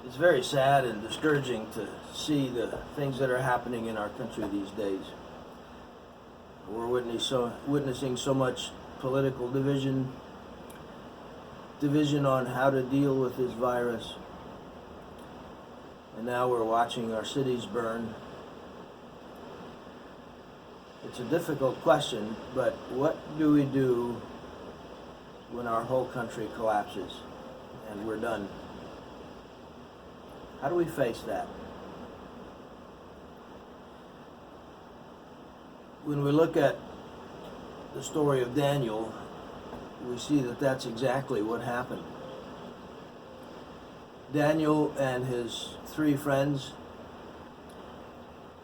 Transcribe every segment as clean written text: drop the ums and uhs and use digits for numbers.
It's very sad and discouraging to see the things that are happening in our country these days. We're witnessing so much political division on how to deal with this virus. And now we're watching our cities burn. It's a difficult question, but what do we do when our whole country collapses and we're done? How do we face that? When we look at the story of Daniel, we see that that's exactly what happened. Daniel and his 3 friends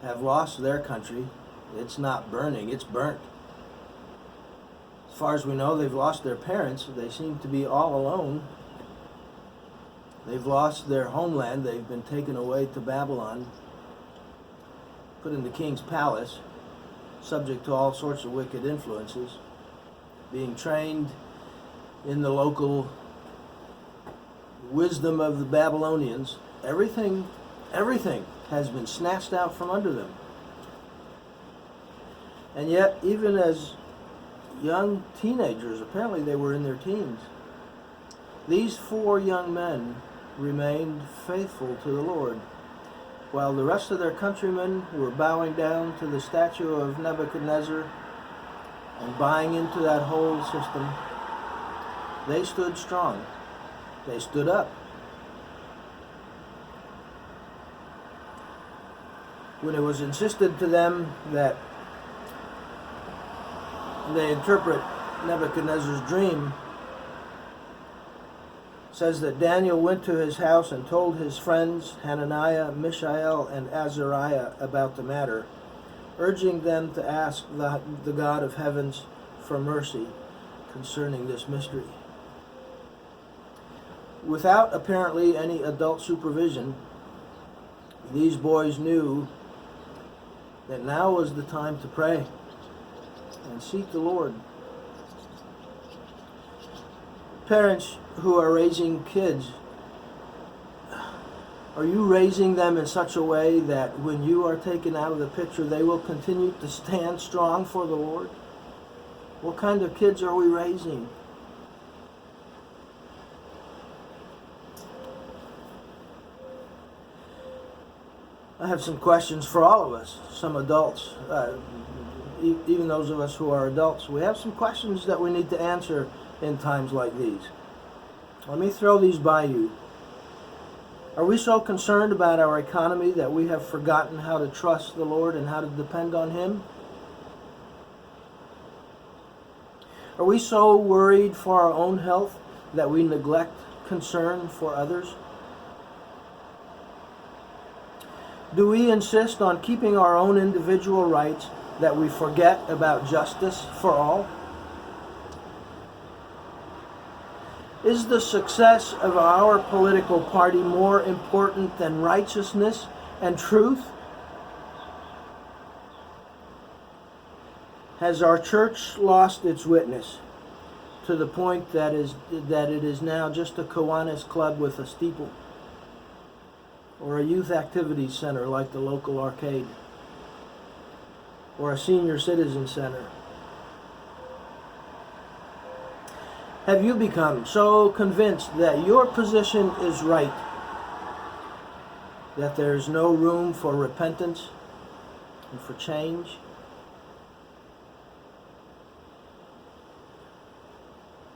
have lost their country. It's not burning, it's burnt. As far as we know, they've lost their parents. They seem to be all alone. They've lost their homeland. They've been taken away to Babylon, put in the king's palace, subject to all sorts of wicked influences, being trained in the local wisdom of the Babylonians. Everything has been snatched out from under them. And yet, even as young teenagers, apparently they were in their teens, these 4 young men remained faithful to the Lord, while the rest of their countrymen were bowing down to the statue of Nebuchadnezzar and buying into that whole system. They stood strong. They stood up. When it was insisted to them that they interpret Nebuchadnezzar's dream, says that Daniel went to his house and told his friends Hananiah, Mishael, and Azariah about the matter, urging them to ask the God of heavens for mercy concerning this mystery. Without apparently any adult supervision, these boys knew that now was the time to pray and seek the Lord. Parents who are raising kids, are you raising them in such a way that when you are taken out of the picture, they will continue to stand strong for the Lord? What kind of kids are we raising? I have some questions for all of us, some adults, even those of us who are adults. We have some questions that we need to answer in times like these. Let me throw these by you. Are we so concerned about our economy that we have forgotten how to trust the Lord and how to depend on Him? Are we so worried for our own health that we neglect concern for others? Do we insist on keeping our own individual rights that we forget about justice for all? Is the success of our political party more important than righteousness and truth? Has our church lost its witness to the point that it is now just a Kiwanis club with a steeple, or a youth activity center like the local arcade, or a senior citizen center? Have you become so convinced that your position is right that there's no room for repentance and for change?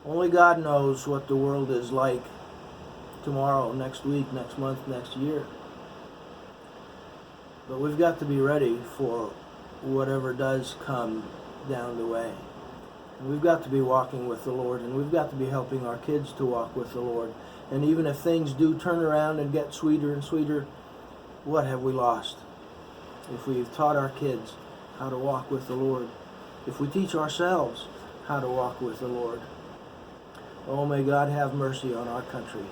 Only God knows what the world is like tomorrow, next week, next month, next year. But we've got to be ready for whatever does come down the way. And we've got to be walking with the Lord, and we've got to be helping our kids to walk with the Lord. And even if things do turn around and get sweeter and sweeter, what have we lost? If we've taught our kids how to walk with the Lord, if we teach ourselves how to walk with the Lord. Oh, may God have mercy on our country.